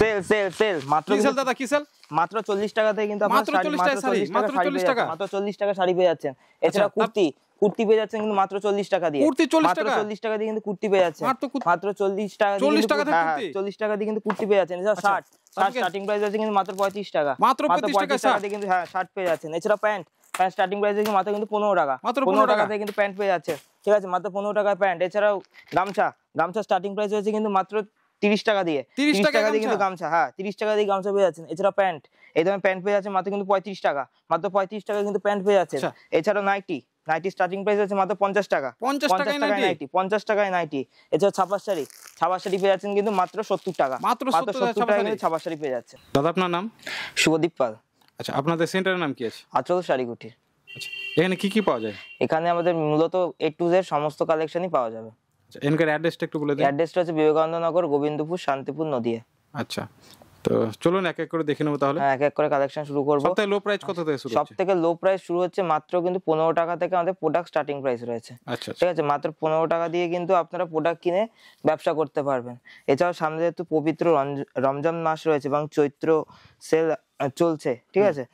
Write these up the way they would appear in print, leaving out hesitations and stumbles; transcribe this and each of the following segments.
Sell sell sell মাত্র কি sell দাদা, কি সেল? মাত্র 40 টাকা থেকে কিন্তু আপনারা মাত্র 40 টাকা শাড়ি, মাত্র 40 টাকা, মাত্র 40 টাকা শাড়ি পেয়ে যাচ্ছেন। এছাড়া কুর্তি পেয়ে যাচ্ছেন কিন্তু মাত্র 40 টাকা দিয়ে। কুর্তি 40 মাত্র টাকা, 40 টাকা দিয়ে কিন্তু কুর্তি পেয়ে যাচ্ছেন। মাত্র 40 টাকা দিয়ে 40 টাকা থেকে কুর্তি, 40 টাকা দিয়ে কিন্তু কুর্তি পেয়ে যাচ্ছেন। এছাড়া শার্ট স্টার্টিং প্রাইস আছে কিন্তু মাত্র 35 টাকা, মাত্র 35 টাকা দিয়ে কিন্তু শার্ট পেয়ে যাচ্ছেন। এছাড়া প্যান্ট স্টার্টিং প্রাইস আছে মাত্র কিন্তু 15 টাকা, 15 টাকা থেকে কিন্তু প্যান্ট পেয়ে যাচ্ছে। ঠিক আছে, মাত্র 15 টাকায় প্যান্ট। এছাড়াও গামছা স্টার্টিং প্রাইস আছে কিন্তু মাত্র 30 টাকা দিয়ে, 30 টাকা দিয়ে কিন্তু গামছা, 30 টাকা দিয়ে গামছা পেয়ে যাচ্ছেন। এছাড়া প্যান্ট, এই ধরনের প্যান্ট পেয়ে যাচ্ছেন মাত্র কিন্তু 35 টাকা, মাত্র 35 টাকা কিন্তু প্যান্ট পেয়ে যাচ্ছেন। এছাড়া নাইটি স্টার্টিং প্রাইস আছে মাত্র 50 টাকা, 50 টাকায় নাইটি, 50 টাকায় নাইটি। এছাড়া ছাপা শাড়ি পেয়ে যাচ্ছেন কিন্তু মাত্র 70 টাকা, মাত্র 70 টাকায় কিন্তু ছাপা শাড়ি পেয়ে যাচ্ছে। দাদা আপনার নাম? শুভদীপ পাল। আচ্ছা, আপনাদের সেন্টারের নাম কি আছে? আঁচল শাড়িকুটি। আচ্ছা, এখানে কি কি পাওয়া যায়? এখানে আমাদের মূলত A to Z সমস্ত কালেকশনই পাওয়া যাবে। আচ্ছা, এখানকার অ্যাড্রেসটা একটু বলে দিন। অ্যাড্রেসটা হচ্ছে বিবেকানন্দ নগর, গোবিন্দপুর, শান্তিপুর, নদিয়া। আচ্ছা, তো চলুন এক এক করে দেখে নেবো তাহলে। এক এক করে কালেকশন শুরু করব। সবথেকে লো প্রাইস কত থেকে শুরু হচ্ছে? সবথেকে লো প্রাইস শুরু হচ্ছে মাত্র কিন্তু 15 টাকা থেকে আমাদের প্রোডাক্ট স্টার্টিং প্রাইস রয়েছে। আচ্ছা, ঠিক আছে, মাত্র 15 টাকা দিয়ে কিন্তু আপনারা প্রোডাক্ট কিনে ব্যবসা করতে পারবেন। এছাড়াও সামনে যেহেতু পবিত্র রমজান মাস রয়েছে এবং চৈত্র সেল চলছে, ঠিক আছে,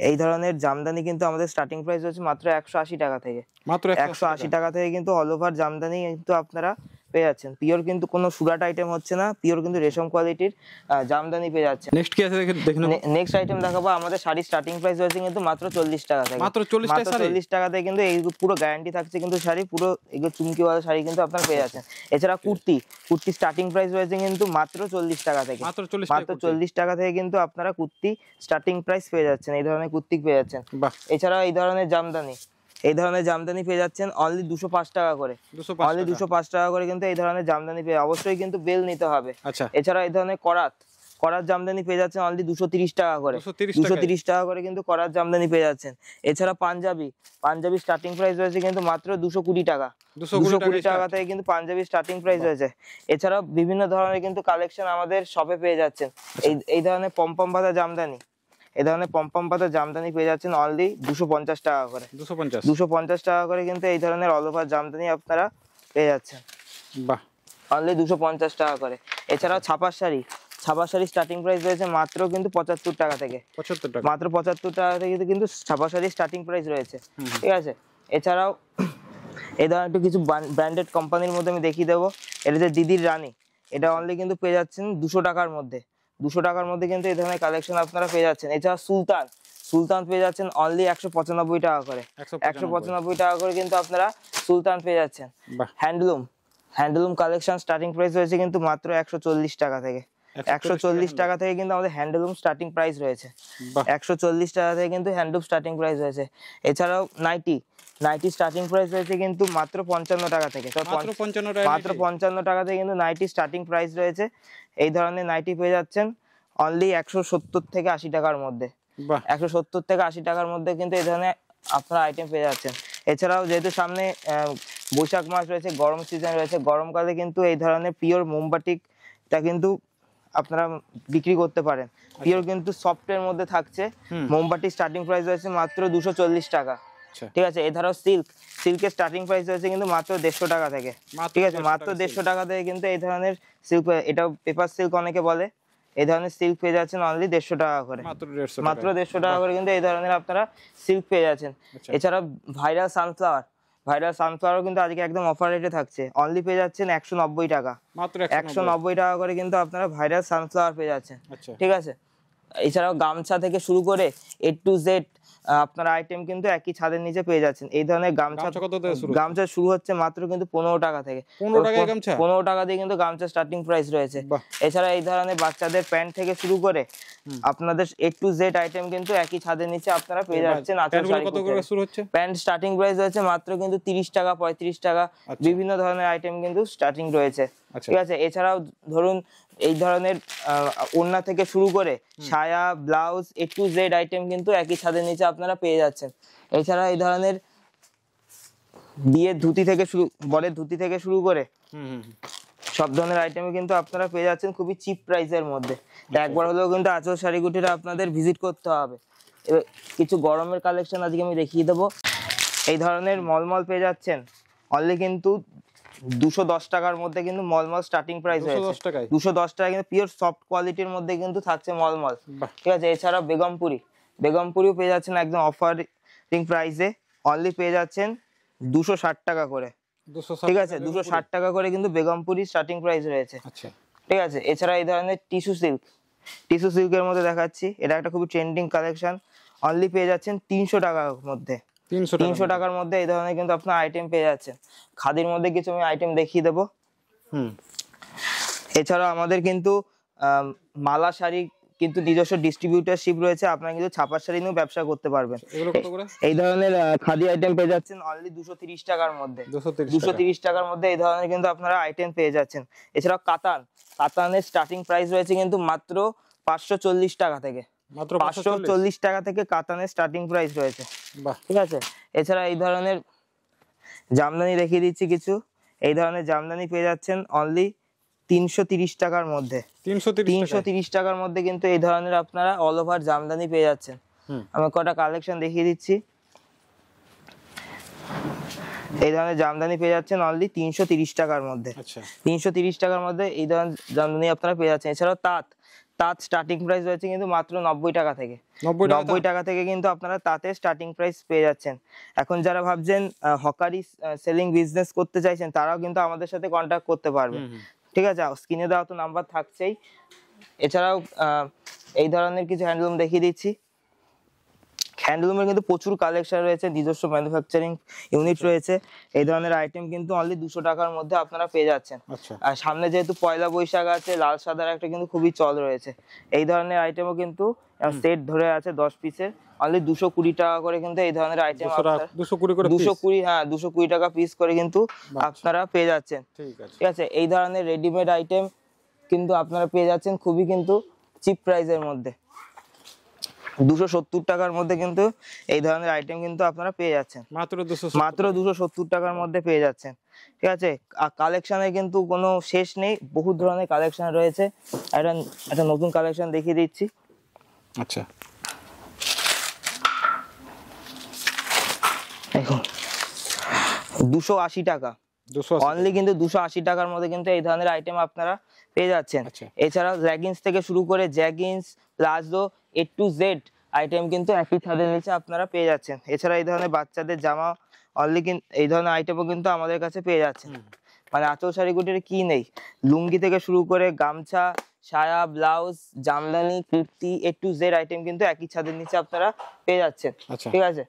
এই ধরনের জামদানি কিন্তু আমাদের স্টার্টিং প্রাইস হচ্ছে মাত্র 180 টাকা থেকে, মাত্র 180 টাকা থেকে কিন্তু অল ওভার জামদানি কিন্তু আপনারা পেয়ে যাচ্ছেন। পিওর কিন্তু কোনো সুরাট আইটেম হচ্ছে না, পিওর কিন্তু রেশম কোয়ালিটির জামদানি পেয়ে যাচ্ছেন। নেক্সট কি আছে দেখে নেব। নেক্সট আইটেম দেখাবো, আমাদের শাড়ি স্টার্টিং প্রাইস হচ্ছে কিন্তু মাত্র 40 টাকা থেকে, মাত্র 40 টাকা থেকে কিন্তু এই পুরো গ্যারান্টি থাকছে কিন্তু শাড়ি, পুরো এগুলো চুমকিওয়ালা শাড়ি কিন্তু আপনারা পেয়ে যাচ্ছেন। এছাড়া কুর্তি স্টার্টিং প্রাইস রয়েছে কিন্তু মাত্র 40 টাকা থেকে, মাত্র 40 টাকা থেকে কিন্তু আপনারা কুর্তি স্টার্টিং প্রাইস পেয়ে যাচ্ছেন। এই ধরনের কুর্তি পেয়ে যাচ্ছেন। এছাড়া এই ধরনের জামদানি পেয়ে যাচ্ছেন অনলি 205 টাকা করে, অনলি 205 টাকা করে কিন্তু এই ধরনের জামদানি পেয়ে, অবশ্যই কিন্তু বেল নিতে হবে। এছাড়া এই ধরনের করাত জামদানি পেয়ে যাচ্ছেন অনলি 230 টাকা করে, 230 টাকা করে কিন্তু করাত জামদানি পেয়ে যাচ্ছেন। এছাড়া পাঞ্জাবি স্টার্টিং প্রাইস রয়েছে কিন্তু মাত্র 220 টাকা, 220 টাকা থেকে কিন্তু পাঞ্জাবি স্টার্টিং প্রাইস রয়েছে। এছাড়া বিভিন্ন ধরনের কিন্তু কালেকশন আমাদের শপে পেয়ে যাচ্ছেন। এই ধরনের পম্পম পাতা জামদানি পেয়ে যাচ্ছেন অনলি 250 টাকা করে, 250 টাকা করে কিন্তু এই ধরনের অল ওভার জামদানি আপনারা পেয়ে যাচ্ছেন, অনলি 250 টাকা করে। এছাড়াও ছাপা শাড়ি স্টার্টিং প্রাইস রয়েছে মাত্র কিন্তু 75 টাকা থেকে, মাত্র 75 টাকা থেকে কিন্তু ছাপা শাড়ি স্টার্টিং প্রাইস রয়েছে। ঠিক আছে, এছাড়াও এই ধরনের একটু কিছু ব্র্যান্ডেড কোম্পানির মধ্যে আমি দেখিয়ে দেবো। এটা যে দিদির রানী, এটা অনলি কিন্তু পেয়ে যাচ্ছেন 200 টাকার মধ্যে, 200 টাকার মধ্যে কিন্তু এই ধরনের কালেকশন আপনারা পেয়ে যাচ্ছেন। এছাড়া সুলতান পেয়ে যাচ্ছেন অনলি 195 টাকা করে, 195 টাকা করে কিন্তু আপনারা সুলতান পেয়ে যাচ্ছেন। হ্যান্ডলুম কালেকশন স্টার্টিং প্রাইস রয়েছে কিন্তু মাত্র 140 টাকা থেকে, 140 টাকা থেকে কিন্তু আমাদের হ্যান্ডলুম স্টার্টিং প্রাইস রয়েছে, 140 টাকা থেকে কিন্তু হ্যান্ডলুম স্টার্টিং প্রাইস রয়েছে। এছাড়াও নাইটি স্টার্টিং প্রাইস রয়েছে কিন্তু মাত্র 55 টাকা থেকে, মাত্র 55 টাকা থেকে কিন্তু নাইটি স্টার্টিং প্রাইস রয়েছে। এই ধরনের নাইটি পেয়ে যাচ্ছেন অনলি 170 থেকে 80 টাকার মধ্যে, 170 থেকে 80 টাকার মধ্যে কিন্তু এই ধরনের আপনারা আইটেম পেয়ে যাচ্ছেন। এছাড়াও যেহেতু সামনে বৈশাখ মাস রয়েছে, গরম সিজন রয়েছে, গরমকালে কিন্তু এই ধরনের পিওর মোমবাটিকটা কিন্তু আপনারা বিক্রি করতে পারেন। পিওর কিন্তু সফটের মধ্যে থাকছে, মোমবাটি স্টার্টিং প্রাইস রয়েছে মাত্র 240 টাকা। ঠিক আছে, এছাড়াও সিল্কের স্টার্টিং প্রাইস রয়েছে কিন্তু মাত্র 150 টাকা থেকে। ঠিক আছে, মাত্র 150 টাকা থেকে কিন্তু এই ধরনের সিল্ক, এটা পেপার সিল্ক অনেকে বলে, এই ধরনের সিল্ক পেয়ে যাচ্ছেন অনলি 150 টাকা করে, মাত্র 150 টাকা করে কিন্তু এই ধরনের আপনারা সিল্ক পেয়ে যাচ্ছেন। এছাড়া ভাইরাল সানফ্লাওয়ার কিন্তু আজকে একদম অফার রেটে থাকছে, অনলি পেয়ে যাচ্ছেন 190 টাকা, মাত্র 190 টাকা করে কিন্তু আপনারা ভাইরাল সানফ্লাওয়ার পেয়ে যাচ্ছেন। ঠিক আছে, এছাড়াও গামছা থেকে শুরু করে A to Z আপনার আইটেম কিন্তু একই ছাদের নিচে পেয়ে যাচ্ছেন। এই ধরনের গামছা শুরু হচ্ছে মাত্র কিন্তু 15 টাকা থেকে, 15 টাকা দিয়ে কিন্তু গামছা স্টার্টিং প্রাইস রয়েছে। এছাড়া এই ধরনের বাচ্চাদের প্যান্ট থেকে শুরু করে আপনাদের A to Z আইটেম কিন্তু একই ছাদের নিচে আপনারা পেয়ে যাচ্ছেন। প্যান্ট স্টার্টিং প্রাইস রয়েছে মাত্র কিন্তু 30 টাকা, 35 টাকা, বিভিন্ন ধরনের আইটেম কিন্তু স্টার্টিং রয়েছে। ঠিক আছে, এছাড়াও ধরুন এই ধরনের ওড়না থেকে শুরু করে সায়া, blouse, A to Z item কিন্তু একই ছাদের নিচে আপনারা পেয়ে যাচ্ছেন। এছাড়া এই ধরনের বিয়ের ধুতি থেকে বরের ধুতি থেকে শুরু করে সব ধরনের আইটেম কিন্তু আপনারা পেয়ে যাচ্ছেন খুবই চিপ প্রাইসের মধ্যে। একবার হলেও কিন্তু আঁচল শাড়িকুটিটা আপনাদের ভিজিট করতে হবে। এবার কিছু গরমের কালেকশন আজকে আমি দেখিয়ে দেবো। এই ধরনের মলমল পেয়ে যাচ্ছেন অনলি কিন্তু 210 টাকার মধ্যে কিন্তু মলমল স্টার্টিং প্রাইস রয়েছে। 210 টাকা কিন্তু পিওর সফট কোয়ালিটির মধ্যে কিন্তু থাকছে মলমল। ঠিক আছে, এছাড়াও বেগমপুরিও পেয়ে যাচ্ছেন একদম অফারিং প্রাইসে, অনলি পেয়ে যাচ্ছেন 260 টাকা করে। ঠিক আছে, 260 টাকা করে কিন্তু বেগমপুরি স্টার্টিং প্রাইস রয়েছে। ঠিক আছে, এছাড়া এই ধরনের টিস্যু সিল্কের মধ্যে দেখাচ্ছি, এটা একটা খুবই ট্রেন্ডিং কালেকশন, অনলি পেয়ে যাচ্ছেন 300 টাকার মধ্যে। 300 টাকার মধ্যে এই ধরনের কিন্তু আপনার আইটেম পেয়ে যাচ্ছেন। খাদির মধ্যে কিছু আমি আইটেম দেখিয়ে দেবো। এছাড়াও আমাদের কিন্তু মালা শাড়ি কিন্তু নিজস্ব ডিস্ট্রিবিউটারশিপ রয়েছে, আপনারা কিন্তু ছাপার শাড়ি নিয়েও ব্যবসা করতে পারবেন। এই ধরনের খাদি আইটেম পেয়ে যাচ্ছেন অনলি 230 টাকার মধ্যে। 230 টাকার মধ্যে এই ধরনের কিন্তু আপনারা আইটেম পেয়ে যাচ্ছেন। এছাড়াও কাতানের স্টার্টিং প্রাইস রয়েছে কিন্তু মাত্র 540 টাকা থেকে। 540 টাকা থেকে কাতানের স্টার্টিং প্রাইস রয়েছে। ঠিক আছে, এছাড়া এই ধরনের জামদানি দেখিয়ে দিচ্ছি কিছু। এই ধরনের জামদানি পেয়ে যাচ্ছেন অনলি 330 টাকার মধ্যে। 330 টাকার মধ্যে কিন্তু এই ধরনের আপনারা অল ওভার জামদানি পেয়ে যাচ্ছেন। আমি কটা কালেকশন দেখিয়ে দিচ্ছি। এই ধরনের জামদানি পেয়ে যাচ্ছেন অনলি 330 টাকার মধ্যে। 330 টাকার মধ্যে এই ধরনের জামদানি আপনারা পেয়ে যাচ্ছেন। এছাড়াও তাঁত স্টার্টিং প্রাইস রয়েছে কিন্তু মাত্র 90 টাকা থেকে। 90 টাকা থেকে কিন্তু আপনারা তাঁতের স্টার্টিং প্রাইস পেয়ে যাচ্ছেন। এখন যারা ভাবছেন হকারি সেলিং বিজনেস করতে চাইছেন, তারাও কিন্তু আমাদের সাথে কন্ট্যাক্ট করতে পারবেন। ঠিক আছে, স্ক্রিনে দেওয়া তো নাম্বার থাকছেই। এছাড়াও এই ধরনের কিছু হ্যান্ডলুম দেখিয়ে দিচ্ছি। হ্যান্ডলুমের কিন্তু প্রচুর কালেকশন রয়েছে, নিজস্ব ম্যানুফ্যাকচারিং ইউনিট রয়েছে। এই ধরনের আইটেম কিন্তু অনলি 200 টাকার মধ্যে আপনারা পেয়ে যাচ্ছেন। আর সামনে যেহেতু পয়লা বৈশাখ আছে, লাল সাদার একটা কিন্তু খুবই চল রয়েছে। এই ধরনের আইটেমও কিন্তু সেট ধরে আছে 10 পিসের, অনলি 220 টাকা করে কিন্তু এই ধরনের আইটেম 220 টাকা পিস করে কিন্তু আপনারা পেয়ে যাচ্ছেন। ঠিক আছে, এই ধরনের রেডিমেড আইটেম কিন্তু আপনারা পেয়ে যাচ্ছেন খুবই কিন্তু চিপ প্রাইসের মধ্যে। 270 টাকার মধ্যে কিন্তু এই ধরনের আইটেম কিন্তু আপনারা পেয়ে যাচ্ছেন, মাত্র 270 টাকার মধ্যে পেয়ে যাচ্ছেন। ঠিক আছে, কালেকশনের কিন্তু কোনো শেষ নেই, বহু ধরনের কালেকশন রয়েছে। একটা নতুন কালেকশন দেখিয়ে দিচ্ছি। আচ্ছা, দেখুন 280 টাকা অনলি, কিন্তু 280 টাকার মধ্যে কিন্তু এই ধরনের আইটেম আপনারা পেয়ে যাচ্ছেন। এছাড়াও লেগিংস থেকে শুরু করে jeggings, palazzo, A to Z item কিন্তু একই ছাদের নিচে আপনারা পেয়ে যাচ্ছেন। এছাড়া এই ধরনের বাচ্চাদের জামা অনলি কিন্তু এই ধরনের আইটেমও কিন্তু আমাদের কাছে পেয়ে যাচ্ছেন। মানে আঁচল শাড়ি গুটির কি নেই, লুঙ্গি থেকে শুরু করে গামছা, সায়া, blouse, Jamdani, kurti, A to Z item কিন্তু একই ছাদের নিচে আপনারা পেয়ে যাচ্ছেন। ঠিক আছে,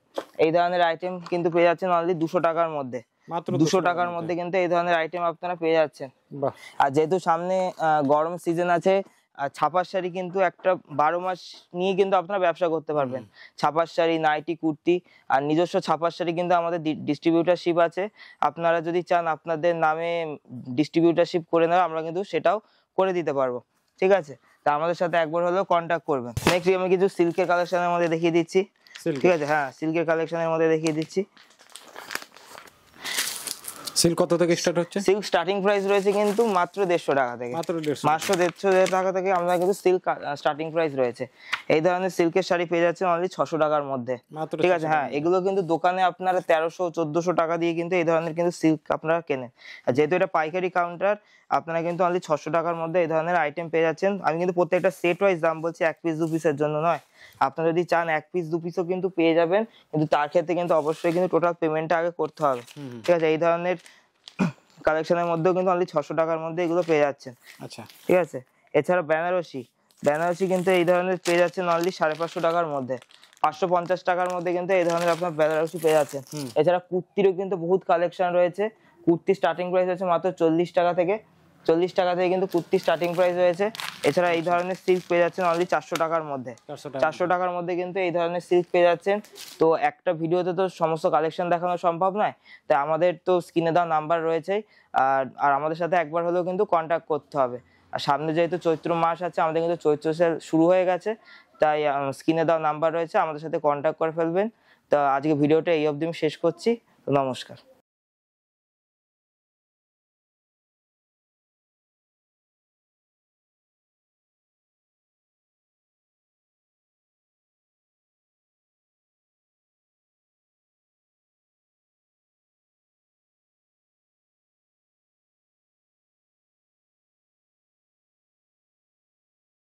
এই ধরনের আইটেম কিন্তু পেয়ে যাচ্ছেন অনলি 200 টাকার মধ্যে। 200 টাকার মধ্যে কিন্তু এই ধরনের আইটেম আপনারা পেয়ে যাচ্ছেন। আর যেহেতু সামনে গরম সিজন আছে, ছাপার শাড়ি কিন্তু একটা 12 মাস নিয়ে কিন্তু আপনারা ব্যবসা করতে পারবেন। ছাপার শাড়ি, নাইটি, কুর্তি আর নিজস্ব ছাপার শাড়ি কিন্তু আমাদের ডিস্ট্রিবিউটারশিপ আছে। আপনারা যদি চান আপনাদের নামে ডিস্ট্রিবিউটারশিপ করে নেওয়া, আমরা কিন্তু সেটাও করে দিতে পারবো। ঠিক আছে, তা আমাদের সাথে একবার হলেও কন্ট্যাক্ট করবেন। নেক্সট আমি কিছু সিল্কের কালেকশনের মধ্যে দেখিয়ে দিচ্ছি। ঠিক আছে, হ্যাঁ, সিল্কের কালেকশনের মধ্যে দেখিয়ে দিচ্ছি। সিল্ক কত থেকে স্টার্ট হচ্ছে? সিল্ক স্টার্টিং প্রাইস রয়েছে কিন্তু মাত্র 150 টাকা থেকে। মাত্র 150 টাকা থেকে আমরা কিন্তু সিল্ক স্টার্টিং প্রাইস রয়েছে। এই ধরনের সিল্কের শাড়ি পেয়ে যাচ্ছেন অনলি 600 টাকার মধ্যে। ঠিক আছে, হ্যাঁ, এগুলো কিন্তু দোকানে আপনারা 1300-1400 টাকা দিয়ে কিন্তু এই ধরনের কিন্তু সিল্ক আপনারা কেনেন। আর যেহেতু এটা পাইকারি কাউন্টার, আপনারা কিন্তু অনলি 600 টাকার মধ্যে এই ধরনের আইটেম পেয়ে যাচ্ছেন। আমি কিন্তু প্রত্যেকটা সেট ওয়াইজ দাম বলছি, 1 পিস 2 পিসের জন্য নয়। আপনারা যদি চান 1 পিস 2 পিসও কিন্তু পেয়ে যাবেন, কিন্তু তার ক্ষেত্রে কিন্তু অবশ্যই কিন্তু টোটাল পেমেন্টটা আগে করতে হবে। ঠিক আছে, এই ধরনের কালেকশনের মধ্যেও কিন্তু অনলি 600 টাকার মধ্যে এগুলো পেয়ে যাচ্ছেন। আচ্ছা, ঠিক আছে, এছাড়া বেনারসি কিন্তু এই ধরনের পেয়ে যাচ্ছেন অনলি 550 টাকার মধ্যে। 550 টাকার মধ্যে কিন্তু এই ধরনের আপনার বেনারসি পেয়ে যাচ্ছেন। এছাড়া কুর্তিরও কিন্তু বহুত কালেকশন রয়েছে। কুর্তি স্টার্টিং প্রাইস হচ্ছে মাত্র 40 টাকা থেকে। 40 টাকা থেকে কিন্তু কুর্তি স্টার্টিং প্রাইস রয়েছে। এছাড়া এই ধরনের সিল্ক পেয়ে যাচ্ছেন অনলি 400 টাকার মধ্যে। 400 টাকার মধ্যে কিন্তু এই ধরনের সিল্ক পেয়ে যাচ্ছেন। তো একটা ভিডিওতে তো সমস্ত কালেকশন দেখানো সম্ভব নয়, তাই আমাদের তো স্ক্রিনে দেওয়া নাম্বার রয়েছে, আর আমাদের সাথে একবার হলেও কিন্তু কন্ট্যাক্ট করতে হবে। আর সামনে যেহেতু চৈত্র মাস আছে, আমাদের কিন্তু চৈত্র সেল শুরু হয়ে গেছে, তাই স্ক্রিনে দেওয়া নাম্বার রয়েছে, আমাদের সাথে কন্ট্যাক্ট করে ফেলবেন। তো আজকে ভিডিওটা এই অবধি শেষ করছি। নমস্কার।